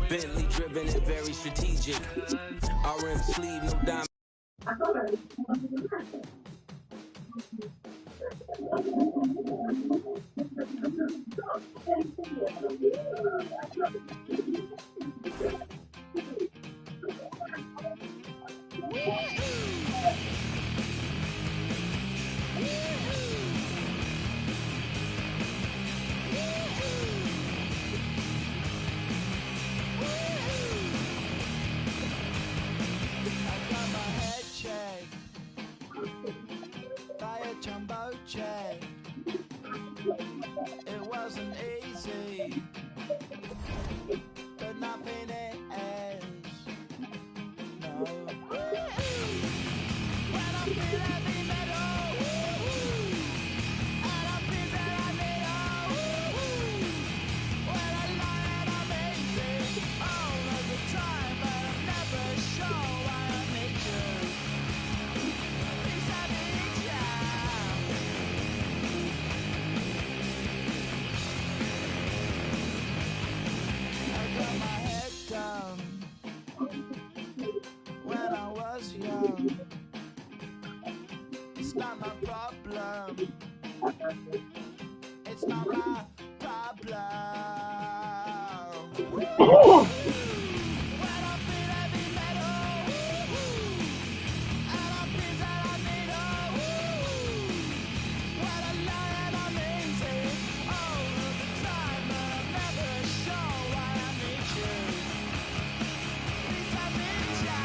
Bentley driven and very strategic. RM sleeve, no diamond. It wasn't easy, but nothing is. No. When I feel heavy metal, and I feel that I need when I lie and I'm easy all of the time, but I'm never sure why I need you. Because I need you. Got my head down when I was young. It's not my problem. It's not my problem. When I feel heavy metal, and I feel that I need when I lie and I'm easy all of the time, but I'm never sure why I need you. Please I need you.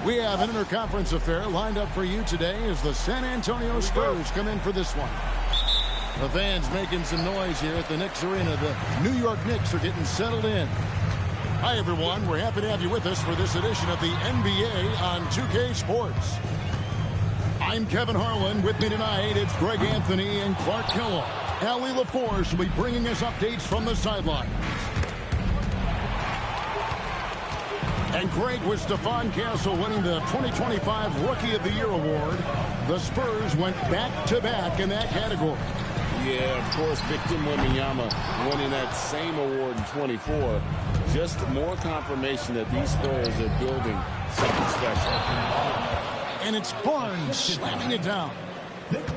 We have an interconference affair lined up for you today as the San Antonio Spurs come in for this one. The fans making some noise here at the Knicks Arena. The New York Knicks are getting settled in. Hi, everyone. We're happy to have you with us for this edition of the NBA on 2K Sports. I'm Kevin Harlan. With me tonight, it's Greg Anthony and Clark Kellogg. Allie LaForce will be bringing us updates from the sidelines. And Greg, with Stephon Castle winning the 2025 Rookie of the Year award, the Spurs went back-to-back in that category. Yeah, of course, Victor Wembanyama winning that same award in 24. Just more confirmation that these Spurs are building something special. And it's Barnes slamming it down.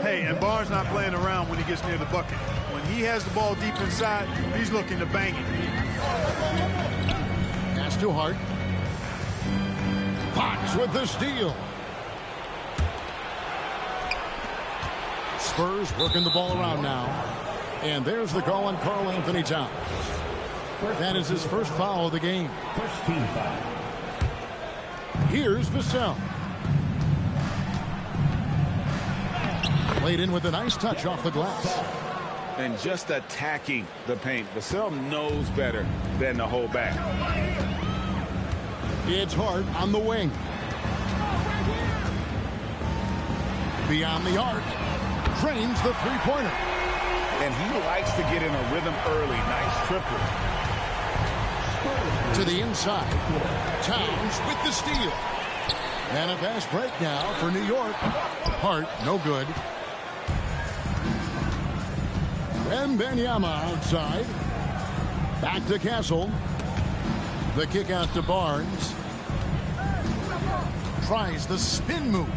Hey, and Barnes not playing around when he gets near the bucket. When he has the ball deep inside, he's looking to bang it. Pass to Hart. Fox with the steal. Spurs working the ball around now. And there's the call on Karl Anthony Towns. That is his first foul of the game. First team foul. Here's Vassell. Played in with a nice touch off the glass. And just attacking the paint. Vassell knows better than to hold back. It's Hart on the wing. Beyond the arc. Drains the three-pointer. And he likes to get in a rhythm early. Nice triple. To the inside. Towns with the steal. And a fast break now for New York. Hart, no good. Wembanyama outside. Back to Castle. The kick out to Barnes. Tries the spin move.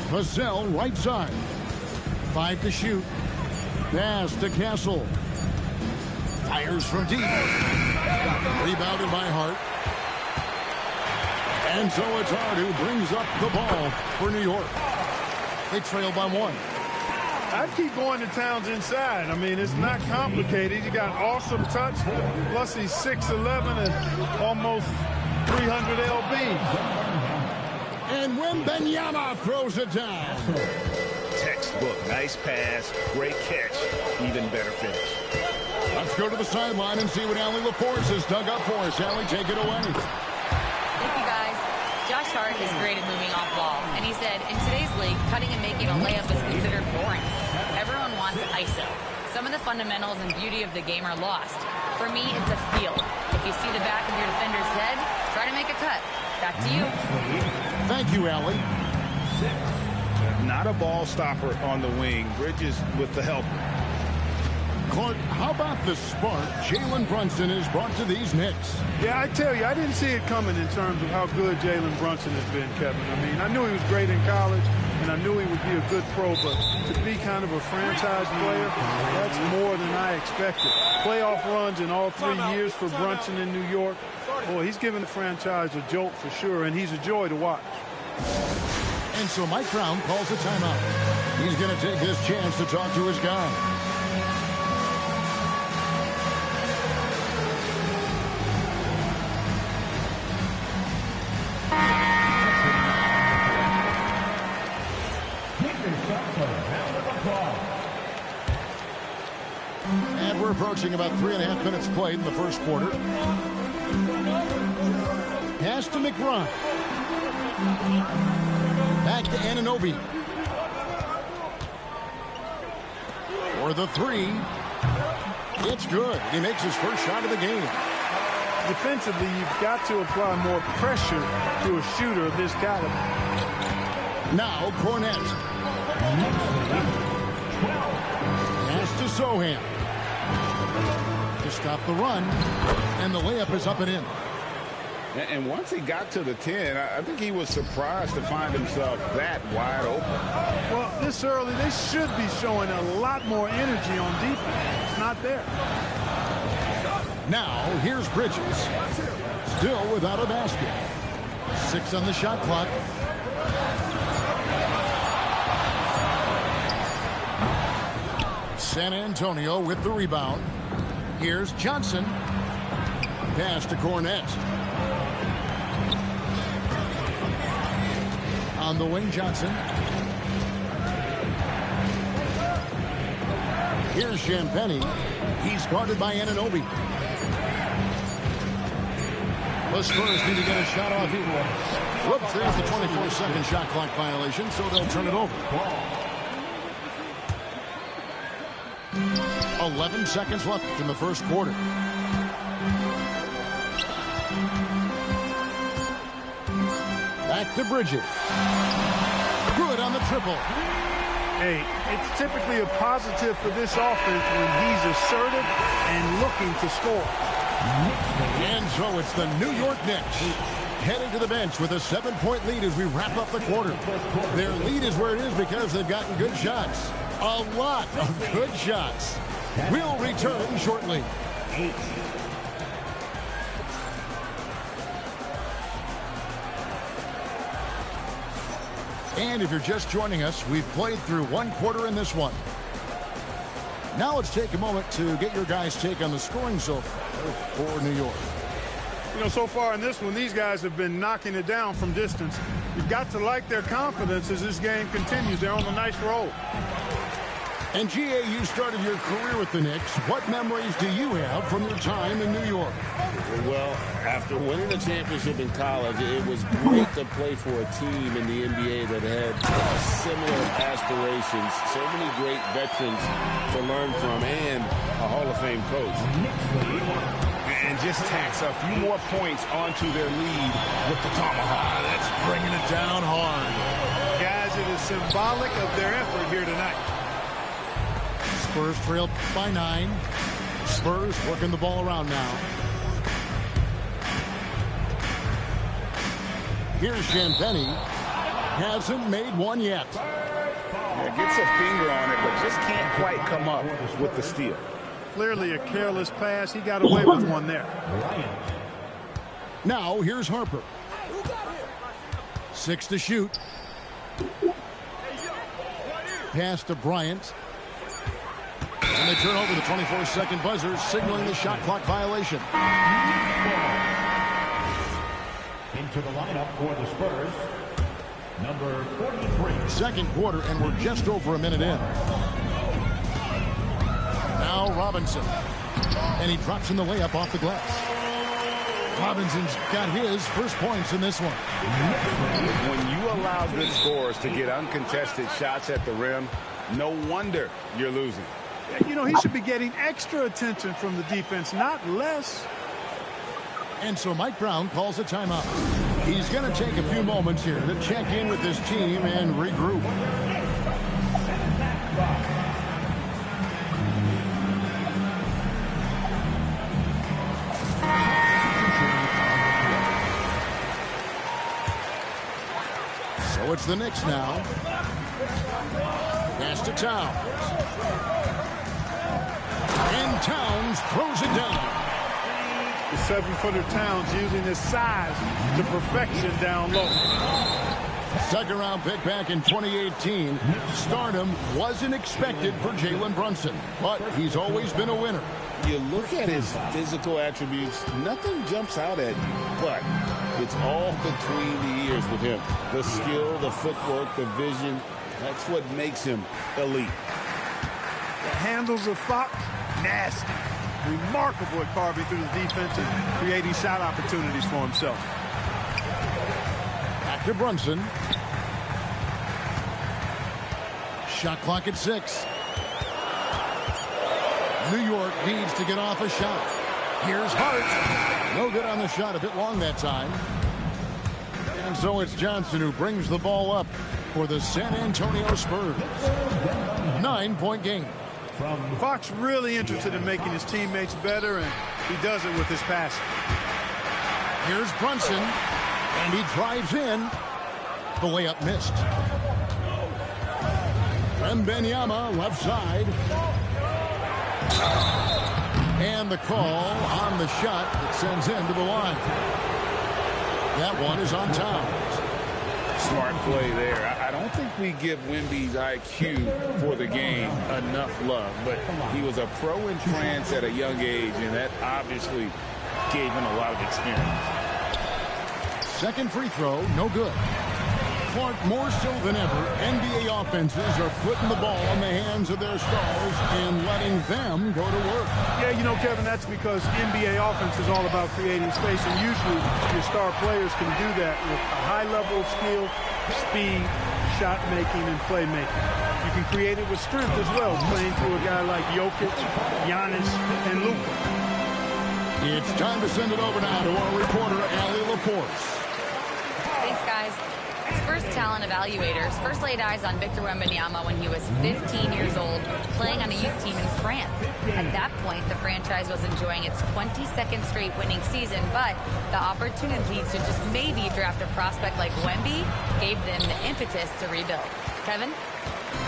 Vassell right side. 5 to shoot. Pass to Castle. Fires from deep. Rebounded by Hart. And so it's Hart who brings up the ball for New York. They trail by 1. I'd keep going to Towns inside. I mean, it's not complicated. He got awesome touch. Plus, he's 6'11" and almost 300 lb. And Wembanyama throws it down. Textbook. Nice pass. Great catch. Even better finish. Let's go to the sideline and see what Allie LaForce has dug up for us. Allie, take it away. Thank you, guys. Josh Hart is great at moving off ball. And he said, in today's league, cutting and making a layup is considered say so. Some of the fundamentals and beauty of the game are lost. For me, it's a feel. If you see the back of your defender's head, try to make a cut. Back to you. Thank you, Allie. Not a ball stopper on the wing. Bridges with the help. Clark, how about the spark Jalen Brunson has brought to these Knicks? Yeah, I tell you, I didn't see it coming in terms of how good Jalen Brunson has been, Kevin. I mean, I knew he was great in college, and I knew he would be a good pro, but to be kind of a franchise player, that's more than I expected. Playoff runs in all 3 years for Brunson in New York. Boy, he's given the franchise a jolt for sure, and he's a joy to watch. And so Mike Brown calls a timeout. He's going to take his chance to talk to his guy. And we're approaching about 3.5 minutes played in the first quarter. Pass to McBride. Back to Anunoby. For the three. It's good. He makes his first shot of the game. Defensively, you've got to apply more pressure to a shooter of this caliber. Now Cornette. Pass to Sohan. To stop the run. And the layup is up and in. And once he got to the 10, I think he was surprised to find himself that wide open. Well, this early, they should be showing a lot more energy on defense. It's not there. Now, here's Bridges. Still without a basket. 6 on the shot clock. San Antonio with the rebound. Here's Johnson. Pass to Cornette. On the wing, Johnson. Here's Champagnie. He's guarded by Anunoby. The Spurs need to get a shot off here. Whoops, there's the 24-second shot clock violation, so they'll turn it over. 11 seconds left in the first quarter. Back to Bridges. Good on the triple. Hey, it's typically a positive for this offense when he's assertive and looking to score. And so it's the New York Knicks heading to the bench with a 7-point lead as we wrap up the quarter. Their lead is where it is because they've gotten good shots. A lot of good shots. We'll return shortly. And if you're just joining us, we've played through one quarter in this one. Now let's take a moment to get your guys' take on the scoring so far for New York. You know, so far in this one, these guys have been knocking it down from distance. You've got to like their confidence as this game continues. They're on a nice roll. And G.A., you started your career with the Knicks. What memories do you have from your time in New York? Well, after winning the championship in college, it was great to play for a team in the NBA that had similar aspirations, so many great veterans to learn from, and a Hall of Fame coach. And just tacks a few more points onto their lead with the tomahawk. That's bringing it down hard. Guys, it is symbolic of their effort here tonight. Spurs trail by 9. Spurs working the ball around now. Here's Champagnie. Hasn't made one yet. Yeah, gets a finger on it, but just can't quite come up with the steal. Clearly a careless pass. He got away with one there. Now here's Harper. 6 to shoot. Pass to Bryant. And they turn over the 24-second buzzer, signaling the shot clock violation. Into the lineup for the Spurs, number 43. Second quarter, and we're just over a minute in. Now Robinson. And he drops in the layup off the glass. Robinson's got his first points in this one. When you allow good scorers to get uncontested shots at the rim, no wonder you're losing. You know, he should be getting extra attention from the defense, not less. And so Mike Brown calls a timeout. He's going to take a few moments here to check in with his team and regroup. So it's the Knicks now. Pass to Towns. And Towns throws it down. The 7-footer Towns using his size to perfection down low. Second round pick back in 2018. Stardom wasn't expected for Jalen Brunson, but he's always been a winner. You look at his physical attributes, nothing jumps out at you, but it's all between the ears with him. The skill, the footwork, the vision, that's what makes him elite. The handles of Fox, nasty. Remarkable at carving through the defense and creating shot opportunities for himself. Back to Brunson. Shot clock at 6. New York needs to get off a shot. Here's Hart. No good on the shot. A bit long that time. And so it's Johnson who brings the ball up for the San Antonio Spurs. 9-point game. Fox really interested in making his teammates better, and he does it with his passing. Here's Brunson, and he drives in. The layup missed. Wembanyama left side. And the call on the shot that sends him to the line. That one is on Towns. Smart play there. I don't think we give Wemby's IQ for the game enough love, but he was a pro in France at a young age, and that obviously gave him a lot of experience. Second free throw, no good. Clark, more so than ever, NBA offenses are putting the ball in the hands of their stars and letting them go to work. Yeah, you know, Kevin, that's because NBA offense is all about creating space, and usually your star players can do that with a high level of skill, speed, shot making, and playmaking. You can create it with strength as well, playing through a guy like Jokic, Giannis, and Luka. It's time to send it over now to our reporter, Allie Laporte. Thanks, guys. Spurs talent evaluators first laid eyes on Victor Wembanyama when he was 15 years old, playing on a youth team in France. At that point, the franchise was enjoying its 22nd straight winning season, but the opportunity to just maybe draft a prospect like Wemby gave them the impetus to rebuild. Kevin?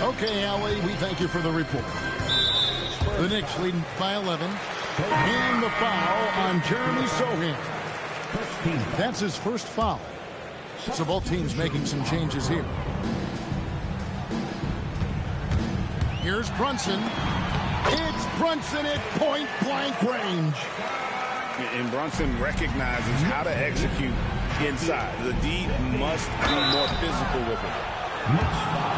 Okay, Allie, we thank you for the report. The Knicks leading by 11. And the foul on Jeremy Sohan. That's his first foul. So both teams making some changes here. Here's Brunson. It's Brunson at point-blank range. And Brunson recognizes how to execute inside. The D must be more physical with it.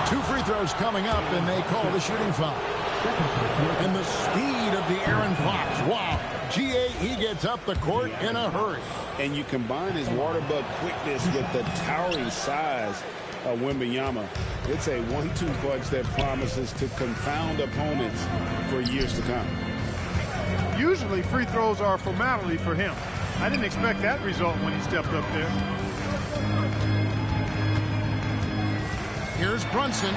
2 free throws coming up, and they call the shooting foul. And the speed of the Aaron Fox. Wow. G.A., he gets up the court in a hurry. And you combine his water bug quickness with the towering size of Wembanyama. It's a 1-2 punch that promises to confound opponents for years to come. Usually free throws are a formality for him. I didn't expect that result when he stepped up there. Here's Brunson.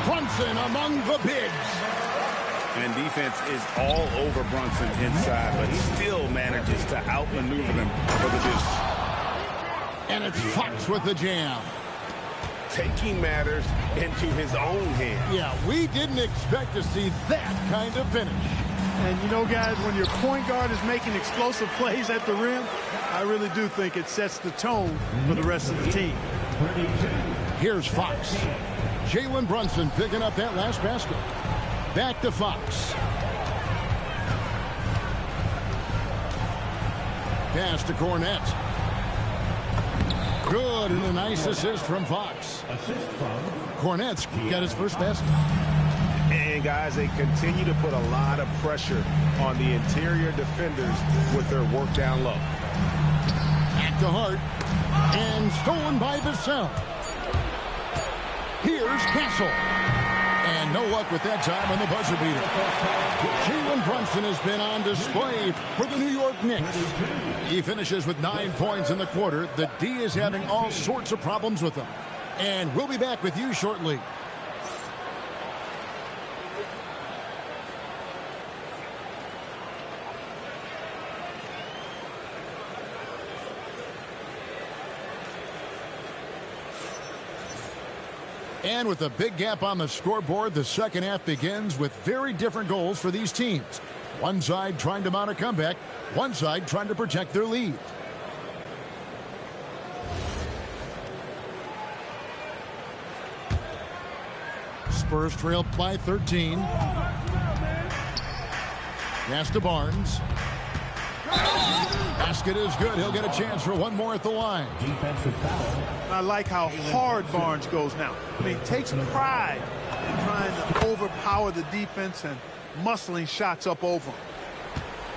Brunson among the bigs. And defense is all over Brunson inside, but he still manages to outmaneuver them for the dish. And it's Fox with the jam. Taking matters into his own hands. Yeah, we didn't expect to see that kind of finish. And you know, guys, when your point guard is making explosive plays at the rim, I really do think it sets the tone for the rest of the team. Here's Fox. Jalen Brunson picking up that last basket. Back to Fox. Pass to Cornette. Good, and a nice assist from Fox. Cornette's got his first basket. And guys, they continue to put a lot of pressure on the interior defenders with their work down low. Back to Hart. And stolen by Vassell. Here's Castle. And no luck with that time on the buzzer beater. Jalen Brunson has been on display for the New York Knicks. He finishes with 9 points in the quarter. The D is having all sorts of problems with him. And we'll be back with you shortly. And with a big gap on the scoreboard, the second half begins with very different goals for these teams. One side trying to mount a comeback, one side trying to protect their lead. Spurs trail by 13. Pass to Barnes. Basket is good. He'll get a chance for one more at the line. Defensive foul. I like how hard Barnes goes now. I mean, he takes pride in trying to overpower the defense and muscling shots up over him.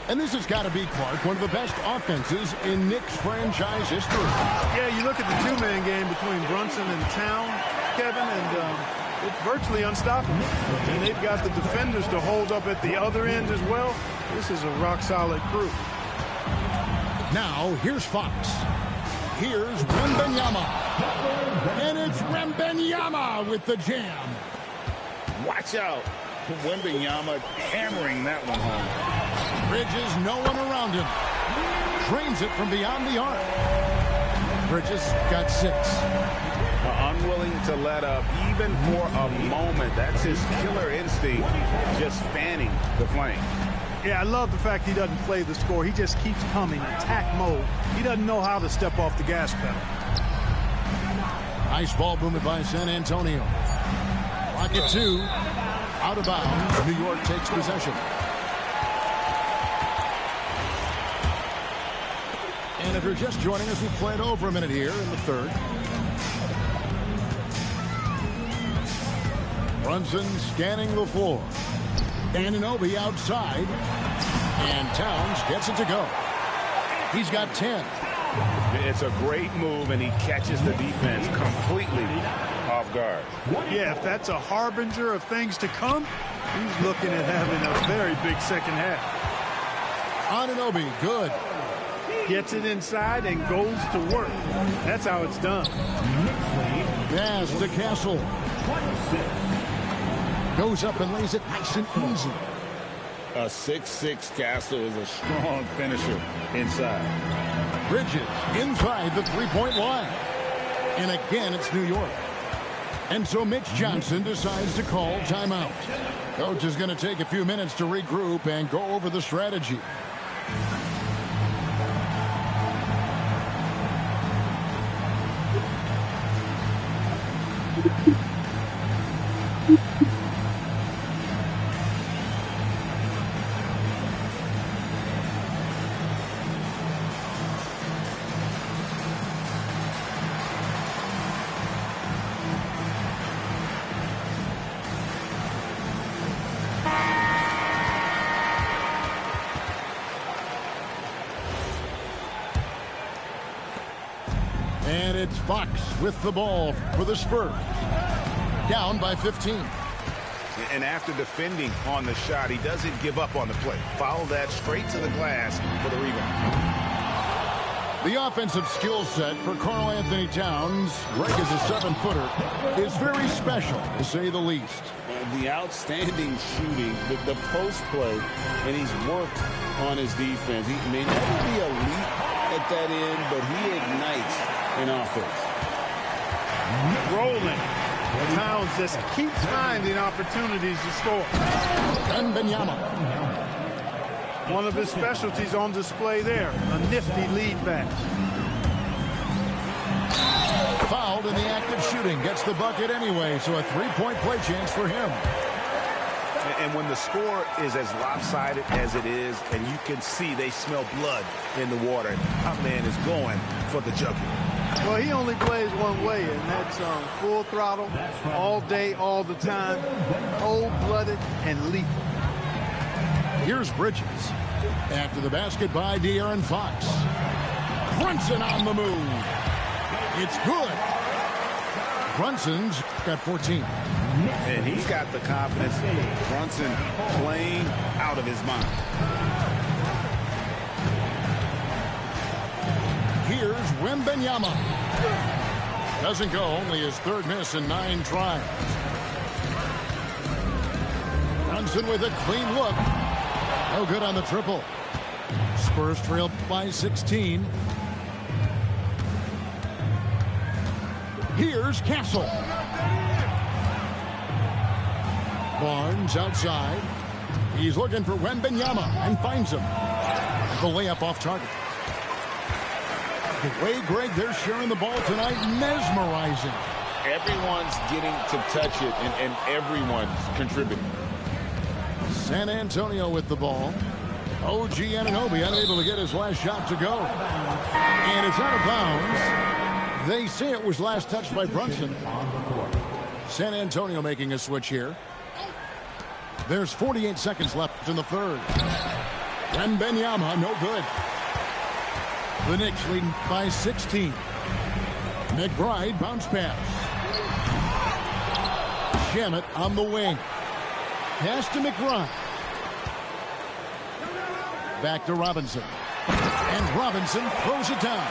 And this has got to be, Clark, one of the best offenses in Knicks franchise history. Yeah, you look at the two-man game between Brunson and Town, Kevin, and it's virtually unstoppable. And they've got the defenders to hold up at the other end as well. This is a rock-solid crew. Now, here's Fox. Here's Wembanyama. And it's Wembanyama with the jam. Watch out. Wembanyama hammering that one home. Bridges, no one around him. Drains it from beyond the arc. Bridges got 6. Unwilling to let up even for a moment. That's his killer instinct, just fanning the flame. Yeah, I love the fact he doesn't play the score. He just keeps coming, attack mode. He doesn't know how to step off the gas pedal. Nice ball movement by San Antonio. Clock at 2. Out of bounds. New York takes possession. And if you're just joining us, we've played over a minute here in the third. Brunson scanning the floor. Anunoby outside. And Towns gets it to go. He's got 10. It's a great move, and he catches the defense completely off guard. Yeah, if that's a harbinger of things to come, he's looking at having a very big second half. Anunoby, good. Gets it inside and goes to work. That's how it's done. Pass to Castle. Goes up and lays it nice and easy. A 6'6" Castle is a strong finisher inside. Bridges inside the three-point line. And again, it's New York. And so Mitch Johnson decides to call timeout. Coach is going to take a few minutes to regroup and go over the strategy. And it's Fox with the ball for the Spurs. Down by 15. And after defending on the shot, he doesn't give up on the play. Follow that straight to the glass for the rebound. The offensive skill set for Karl Anthony Towns, Greg is a 7-footer, is very special, to say the least. The outstanding shooting, the post play, and he's worked on his defense. He may never be elite at that end, but he ignites an offense. Rolling. Towns just keeps finding opportunities to score. Wembanyama. One of his specialties on display there. A nifty lead pass. Fouled in the act of shooting. Gets the bucket anyway, so a three-point play chance for him. And when the score is as lopsided as it is, and you can see they smell blood in the water, our man is going for the jugular. Well, he only plays one way, and that's full throttle, all day, all the time, cold-blooded and lethal. Here's Bridges. After the basket by De'Aaron Fox. Brunson on the move. It's good. Brunson's got 14. And he's got the confidence. Brunson playing out of his mind. Here's Wembanyama. Doesn't go, only his third miss in 9 tries. Brunson with a clean look. No good on the triple. Spurs trail by 16. Here's Castle. Barnes outside. He's looking for Wembanyama and finds him. The layup off target. The way, Greg, they're sharing the ball tonight, mesmerizing. Everyone's getting to touch it, and everyone's contributing. San Antonio with the ball. OG Anunoby unable to get his last shot to go. And it's out of bounds. They say it was last touched by Brunson. San Antonio making a switch here. There's 48 seconds left in the third. Wembanyama, no good. The Knicks leading by 16. McBride bounce pass. Shamet on the wing. Pass to McBride. Back to Robinson. And Robinson throws it down.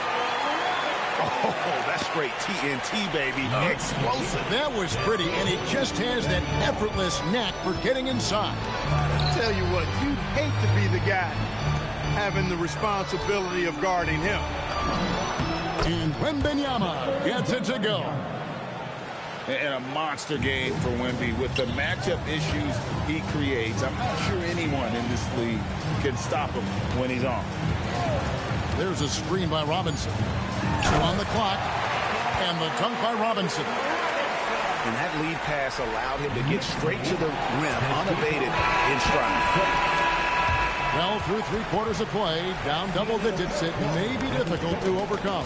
Oh, that's straight TNT, baby. Explosive. That was pretty, and it just has that effortless knack for getting inside. Tell you what, you'd hate to be the guy having the responsibility of guarding him. And Wembanyama gets it to go. And a monster game for Wemby with the matchup issues he creates. I'm not sure anyone in this league can stop him when he's on. There's a screen by Robinson. 2 on the clock. And the dunk by Robinson. And that lead pass allowed him to get straight to the rim, unabated in stride. Well, through 3 quarters of play, down double digits, it may be difficult to overcome.